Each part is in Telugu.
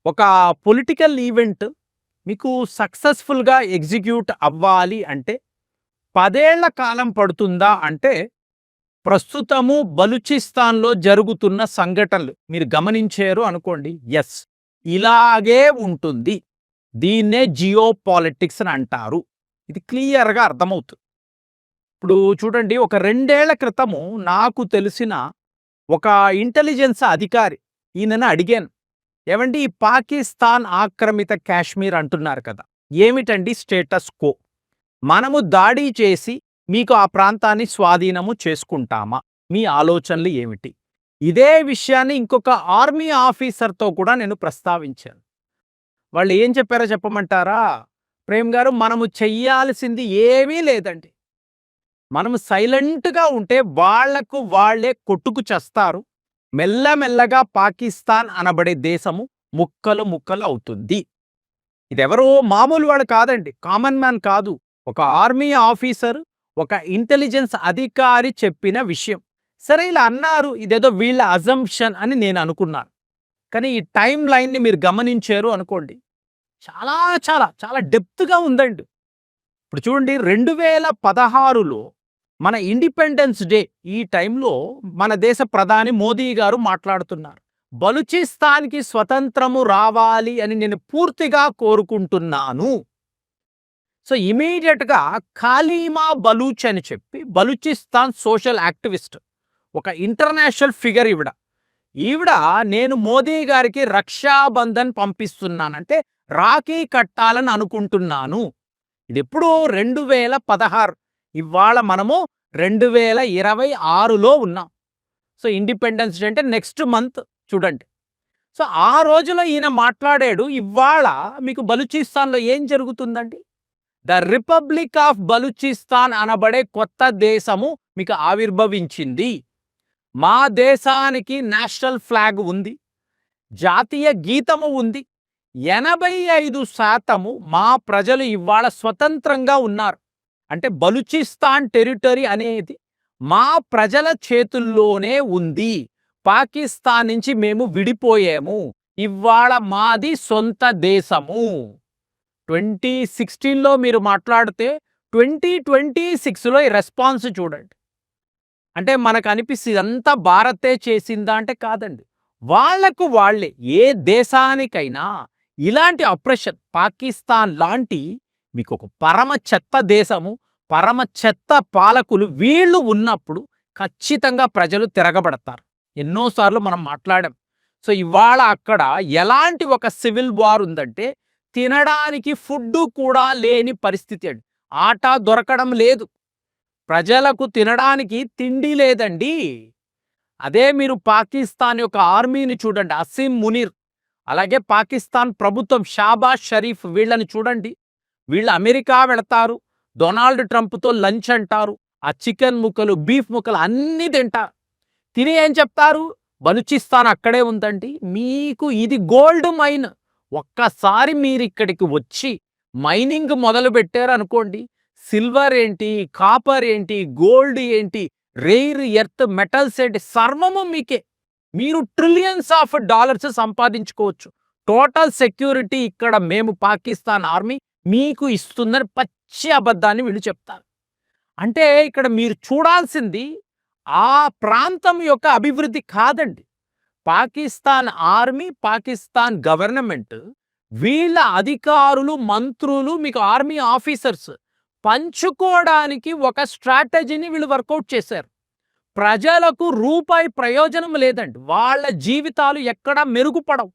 ఒక పొలిటికల్ ఈవెంట్ మీకు సక్సెస్‌ఫుల్‌గా ఎగ్జిక్యూట్ అవ్వాలి అంటే 10 ఏళ్ల కాలం పడుతుందా అంటే, ప్రస్తుతము బలూచిస్తాన్‌లో జరుగుతున్న సంఘటనలు మీరు గమనించారు అనుకోండి. యెస్. ఇలాగే ఉంటుంది. దీన్నే జియో పాలిటిక్స్ అని అంటారు. ఇది క్లియర్‌గా అర్థమవుతుంది. ఇప్పుడు చూడండి, ఒక 2 ఏళ్ల క్రితము నాకు తెలిసిన ఒక ఇంటెలిజెన్స్ అధికారి ఈయనని అడిగాను. ఏవండి, ఈ పాకిస్తాన్ ఆక్రమిత కాశ్మీర్ అంటున్నారు కదా, ఏమిటండి స్టేటస్ కో? మనము దాడి చేసి మీకు ఆ ప్రాంతాన్ని స్వాధీనము చేసుకుంటామా? మీ ఆలోచనలు ఏమిటి? ఇదే విషయాన్ని ఇంకొక ఆర్మీ ఆఫీసర్‌తో కూడా నేను ప్రస్తావించాను. వాళ్ళు ఏం చెప్పారో చెప్పమంటారా? ప్రేమ్ గారు, మనము చెయ్యాల్సింది ఏమీ లేదండి. మనము సైలెంట్‌గా ఉంటే వాళ్లకు వాళ్ళే కొట్టుకు చస్తారు. మెల్లమెల్లగా పాకిస్తాన్ అనబడే దేశము ముక్కలు ముక్కలు అవుతుంది. ఇదెవరో మామూలు వాడు కాదండి, కామన్ మ్యాన్ కాదు. ఒక ఆర్మీ ఆఫీసర్, ఒక ఇంటెలిజెన్స్ అధికారి చెప్పిన విషయం. సరే, ఇలా అన్నారు, ఇదేదో వీళ్ళ అజంప్షన్ అని నేను అనుకున్నాను. కానీ ఈ టైమ్ లైన్ని మీరు గమనించారు అనుకోండి, చాలా చాలా చాలా డెప్త్‌గా ఉందండి. ఇప్పుడు చూడండి, 2016లో మన ఇండిపెండెన్స్ డే ఈ టైంలో మన దేశ ప్రధాని మోదీ గారు మాట్లాడుతున్నారు. బలూచిస్తాన్‌కి స్వతంత్రము రావాలి అని నేను పూర్తిగా కోరుకుంటున్నాను. సో ఇమీడియట్‌గా ఖాలీమా బలూచ్ అని చెప్పి, బలూచిస్తాన్ సోషల్ యాక్టివిస్ట్, ఒక ఇంటర్నేషనల్ ఫిగర్ ఈవిడ. నేను మోదీ గారికి రక్షాబంధన్ పంపిస్తున్నానంటే రాఖీ కట్టాలని అనుకుంటున్నాను. ఇది ఎప్పుడు 2016. ఇవాళ మనము 2026లో ఉన్నాం. సో ఇండిపెండెన్స్ డే అంటే నెక్స్ట్ మంత్ చూడండి. సో ఆ రోజులో ఈయన మాట్లాడాడు. ఇవాళ మీకు బలూచిస్తాన్‌లో ఏం జరుగుతుందండి? ద రిపబ్లిక్ ఆఫ్ బలూచిస్తాన్ అనబడే కొత్త దేశము మీకు ఆవిర్భవించింది. మా దేశానికి నేషనల్ ఫ్లాగ్ ఉంది, జాతీయ గీతము ఉంది. 85% మా ప్రజలు ఇవాళ స్వతంత్రంగా ఉన్నారు. అంటే బలూచిస్తాన్ టెరిటరీ అనేది మా ప్రజల చేతుల్లోనే ఉంది. పాకిస్తాన్ నుంచి మేము విడిపోయాము. ఇవాళ మాది సొంత దేశము. 2016లో మీరు మాట్లాడితే 2026లో ఈ రెస్పాన్స్ చూడండి. అంటే మనకు అనిపిస్తుంది ఇదంతా భారతే చేసిందా అంటే కాదండి. వాళ్లకు వాళ్ళే, ఏ దేశానికైనా ఇలాంటి అప్రెషన్, పాకిస్తాన్ లాంటి మీకు ఒక పరమ చెత్త దేశము, పరమ చెత్త పాలకులు వీళ్ళు ఉన్నప్పుడు ఖచ్చితంగా ప్రజలు తిరగబడతారు. ఎన్నోసార్లు మనం మాట్లాడాం. సో ఇవాళ అక్కడ ఎలాంటి ఒక సివిల్ వార్ ఉందంటే, తినడానికి ఫుడ్ కూడా లేని పరిస్థితి అండి. ఆటా దొరకడం లేదు, ప్రజలకు తినడానికి తిండి లేదండి. అదే మీరు పాకిస్తాన్ యొక్క ఆర్మీని చూడండి, అసీం మునీర్, అలాగే పాకిస్తాన్ ప్రభుత్వం షాబాజ్ షరీఫ్, వీళ్ళని చూడండి. వీళ్ళు అమెరికా వెళతారు, డొనాల్డ్ ట్రంప్తో లంచ్ అంటారు, ఆ చికెన్ ముక్కలు, బీఫ్ ముక్కలు అన్నీ తింటారు. తిని ఏం చెప్తారు? బలూచిస్తాన్ అక్కడే ఉందండి, మీకు ఇది గోల్డ్ మైన్. ఒక్కసారి మీరు ఇక్కడికి వచ్చి మైనింగ్ మొదలు పెట్టారు అనుకోండి, సిల్వర్ ఏంటి, కాపర్ ఏంటి, గోల్డ్ ఏంటి, రేర్ ఎర్త్ మెటల్స్ ఏంటి, సర్వము మీకే. మీరు ట్రిలియన్స్ ఆఫ్ డాలర్స్ సంపాదించుకోవచ్చు. టోటల్ సెక్యూరిటీ ఇక్కడ మేము పాకిస్తాన్ ఆర్మీ మీకు ఇస్తుందని పచ్చి అబద్ధాన్ని వీళ్ళు చెప్తారు. అంటే ఇక్కడ మీరు చూడాల్సింది ఆ ప్రాంతం యొక్క అభివృద్ధి కాదండి. పాకిస్తాన్ ఆర్మీ, పాకిస్తాన్ గవర్నమెంట్, వీళ్ళ అధికారులు, మంత్రులు, మీకు ఆర్మీ ఆఫీసర్స్ పంచుకోవడానికి ఒక స్ట్రాటజీని వీళ్ళు వర్కౌట్ చేశారు. ప్రజలకు రూపాయి ప్రయోజనం లేదండి, వాళ్ళ జీవితాలు ఎక్కడా మెరుగుపడవు.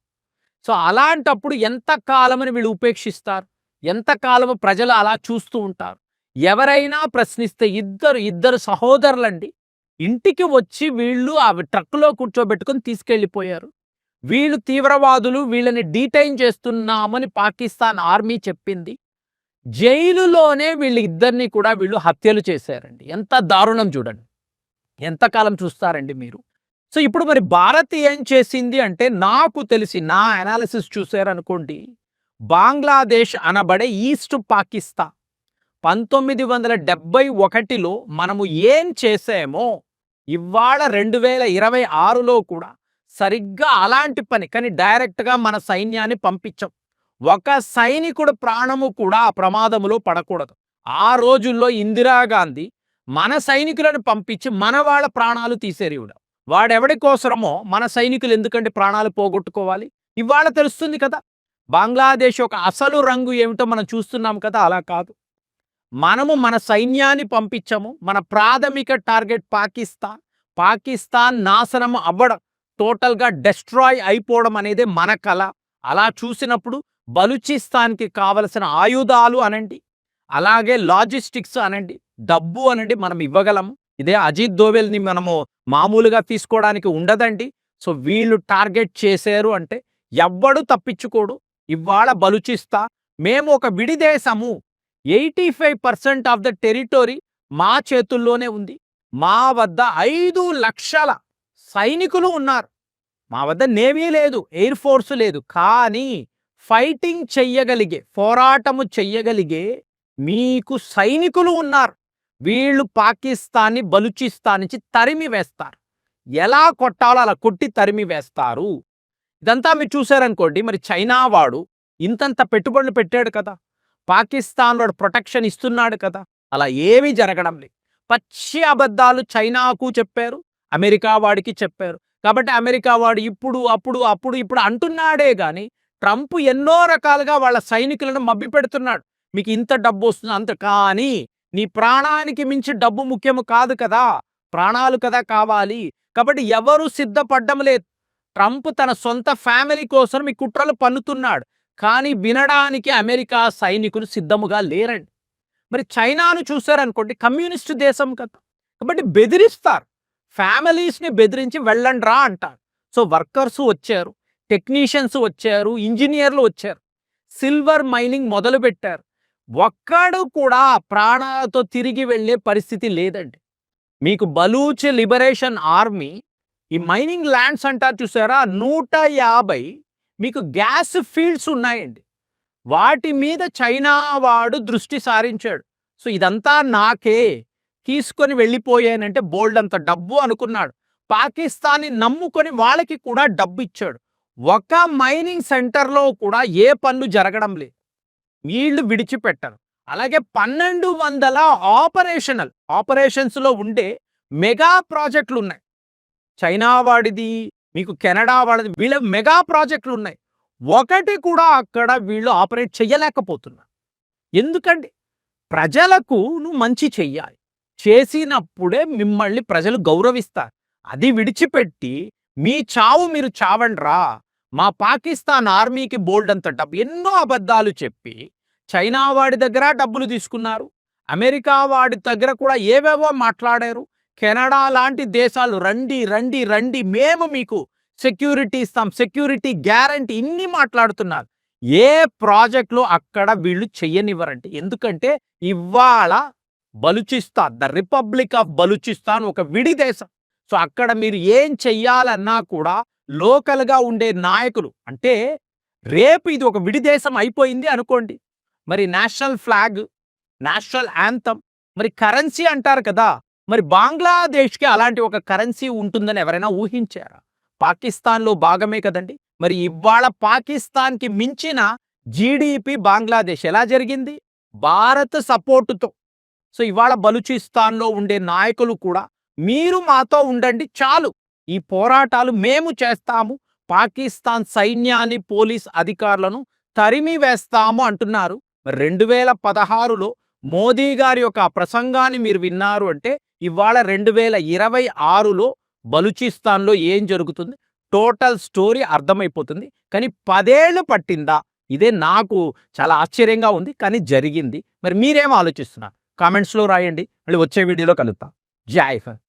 సో అలాంటప్పుడు ఎంతకాలమని వీళ్ళు ఉపేక్షిస్తారు? ఎంతకాలము ప్రజలు అలా చూస్తూ ఉంటారు? ఎవరైనా ప్రశ్నిస్తే ఇద్దరు సహోదరులండి ఇంటికి వచ్చి వీళ్ళు ఆ ట్రక్లో కూర్చోబెట్టుకొని తీసుకెళ్ళిపోయారు. వీళ్ళు తీవ్రవాదులు, వీళ్ళని డీటైన్ చేస్తున్నామని పాకిస్తాన్ ఆర్మీ చెప్పింది. జైలులోనే వీళ్ళిద్దరిని కూడా వీళ్ళు హత్యలు చేశారండి. ఎంత దారుణం చూడండి. ఎంతకాలం చూస్తారండి మీరు? సో ఇప్పుడు మరి భారత్ ఏం చేసింది అంటే, నాకు తెలిసి నా అనాలిసిస్ చూశారనుకోండి, బంగ్లాదేశ్ అనబడే ఈస్ట్ పాకిస్తాన్ 1971లో మనము ఏం చేసామో ఇవాళ 2026లో కూడా సరిగ్గా అలాంటి పని. కానీ డైరెక్ట్‌గా మన సైన్యాన్ని పంపించం. ఒక సైనికుడు ప్రాణము కూడా ఆ ప్రమాదములో పడకూడదు. ఆ రోజుల్లో ఇందిరాగాంధీ మన సైనికులను పంపించి మన వాళ్ళ ప్రాణాలు తీసేరివిడ. వాడెవడి కోసరమో మన సైనికులు ఎందుకంటే ప్రాణాలు పోగొట్టుకోవాలి? ఇవాళ తెలుస్తుంది కదా! బంగ్లాదేశ్ యొక్క అసలు రంగు ఏమిటో మనం చూస్తున్నాం కదా! అలా కాదు. మనము మన సైన్యాన్ని పంపించము. మన ప్రాథమిక టార్గెట్ పాకిస్తాన్. పాకిస్తాన్ నాశనం అవ్వడం, టోటల్‌గా డెస్ట్రాయ్ అయిపోవడం అనేదే మన కల. అలా చూసినప్పుడు బలూచిస్తాన్‌కి కావలసిన ఆయుధాలు అనండి, అలాగే లాజిస్టిక్స్ అనండి, డబ్బు అనండి మనం ఇవ్వగలము. ఇదే అజిత్ దోవెల్‌ని మనము మామూలుగా తీసుకోవడానికి ఉండదండి. సో వీళ్ళు టార్గెట్ చేశారు అంటే ఎవ్వడు తప్పించుకోడు. ఇవాళ బలూచిస్తాన్ మేము ఒక విడి దేశము. 85% ఆఫ్ ద టెరిటరీ మా చేతుల్లోనే ఉంది. మా వద్ద 5,00,000 సైనికులు ఉన్నారు. మా వద్ద నేవీ లేదు, ఎయిర్ ఫోర్స్ లేదు. కానీ ఫైటింగ్ చెయ్యగలిగే, పోరాటము చెయ్యగలిగే మీకు సైనికులు ఉన్నారు. వీళ్ళు పాకిస్తాన్ని బలూచిస్తాన్ నుంచి తరిమి వేస్తారు. ఎలా కొట్టాలో అలా కొట్టి తరిమి వేస్తారు. ఇదంతా మీరు చూశారనుకోండి. మరి చైనా వాడు ఇంతంత పెట్టుబడులు పెట్టాడు కదా! పాకిస్తాన్ వాడు ప్రొటెక్షన్ ఇస్తున్నాడు కదా! అలా ఏమీ జరగడం లేదు. పచ్చి అబద్ధాలు చైనాకు చెప్పారు, అమెరికా వాడికి చెప్పారు. కాబట్టి అమెరికా వాడు ఇప్పుడు అంటున్నాడే గాని ట్రంప్ ఎన్నో రకాలుగా వాళ్ళ సైనికులను మభ్యపెడుతున్నాడు. మీకు ఇంత డబ్బు వస్తుంది అంత. కానీ నీ ప్రాణానికి మించి డబ్బు ముఖ్యము కాదు కదా! ప్రాణాలు కదా కావాలి. కాబట్టి ఎవరు సిద్ధపడ్డం లేదు. ట్రంప్ తన సొంత ఫ్యామిలీ కోసం ఈ కుట్రలు పన్నుతున్నాడు. కానీ వినడానికి అమెరికా సైనికులు సిద్ధముగా లేరండి. మరి చైనాను చూశారనుకోండి, కమ్యూనిస్టు దేశం కదా! కాబట్టి బెదిరిస్తారు. ఫ్యామిలీస్‌ని బెదిరించి వెళ్ళండ్రా అంటారు. సో వర్కర్స్ వచ్చారు, టెక్నీషియన్స్ వచ్చారు, ఇంజినీర్లు వచ్చారు. సిల్వర్ మైనింగ్ మొదలుపెట్టారు. ఒక్కడు కూడా ప్రాణాలతో తిరిగి వెళ్ళే పరిస్థితి లేదండి. మీకు బలూచ్ లిబరేషన్ ఆర్మీ ఈ మైనింగ్ ల్యాండ్స్ అంటారు చూసారా, 150 మీకు గ్యాస్ ఫీల్డ్స్ ఉన్నాయండి. వాటి మీద చైనా వాడు దృష్టి సారించాడు. సో ఇదంతా నాకే, తీసుకొని వెళ్ళిపోయానంటే బోల్డంత డబ్బు అనుకున్నాడు. పాకిస్తాన్ని నమ్ముకొని వాళ్ళకి కూడా డబ్బు ఇచ్చాడు. ఒక మైనింగ్ సెంటర్లో కూడా ఏ పనులు జరగడం లేదు. వీళ్ళు విడిచిపెట్టరు. అలాగే 1200 ఆపరేషన్స్లో ఉండే మెగా ప్రాజెక్టులు ఉన్నాయి. చైనా వాడిది, మీకు కెనడా వాడిది, వీళ్ళ మెగా ప్రాజెక్టులు ఉన్నాయి. ఒకటి కూడా అక్కడ వీళ్ళు ఆపరేట్ చెయ్యలేకపోతున్నారు. ఎందుకండి? ప్రజలకు నువ్వు మంచి చెయ్యాలి. చేసినప్పుడే మిమ్మల్ని ప్రజలు గౌరవిస్తారు. అది విడిచిపెట్టి మీ చావు మీరు చావండ్రా, మా పాకిస్తాన్ ఆర్మీకి బోల్డంత డబ్బు, ఎన్నో అబద్ధాలు చెప్పి చైనా వాడి దగ్గర డబ్బులు తీసుకున్నారు. అమెరికా వాడి దగ్గర కూడా ఏవేవో మాట్లాడారు. కెనడా లాంటి దేశాలు రండి రండి రండి, మేము మీకు సెక్యూరిటీ ఇస్తాం, సెక్యూరిటీ గ్యారంటీ, ఇన్ని మాట్లాడుతున్నారు. ఏ ప్రాజెక్టులు అక్కడ వీళ్ళు చెయ్యనివ్వరండి. ఎందుకంటే ఇవాళ Balochistan, the republic of Balochistan ఒక విడి దేశం. సో అక్కడ మీరు ఏం చెయ్యాలన్నా కూడా లోకల్గా ఉండే నాయకులు, అంటే రేపు ఇది ఒక విడి దేశం అయిపోయింది అనుకోండి, మరి నేషనల్ ఫ్లాగ్, నేషనల్ యాంథమ్, మరి కరెన్సీ అంటారు కదా, మరి బంగ్లాదేశ్కి అలాంటి ఒక కరెన్సీ ఉంటుందని ఎవరైనా ఊహించారా? పాకిస్తాన్లో భాగమే కదండి. మరి ఇవాళ పాకిస్తాన్కి మించిన జీడిపి బంగ్లాదేశ్ ఎలా జరిగింది? భారత్ సపోర్టుతో. సో ఇవాళ బలూచిస్తాన్లో ఉండే నాయకులు కూడా మీరు మాతో ఉండండి చాలు, ఈ పోరాటాలు మేము చేస్తాము, పాకిస్తాన్ సైన్యాన్ని, పోలీస్ అధికారులను తరిమి వేస్తాము అంటున్నారు. 2016లో మోదీ గారి యొక్క ప్రసంగాన్ని మీరు విన్నారు అంటే ఇవాళ 2026లో బలూచిస్తాన్లో ఏం జరుగుతుంది టోటల్ స్టోరీ అర్థమైపోతుంది. కానీ 10 ఏళ్ళు పట్టిందా? ఇదే నాకు చాలా ఆశ్చర్యంగా ఉంది. కానీ జరిగింది. మరి మీరేం ఆలోచిస్తున్నారు? కామెంట్స్లో రాయండి. మళ్ళీ వచ్చే వీడియోలో కలుద్దాం. జై హింద్.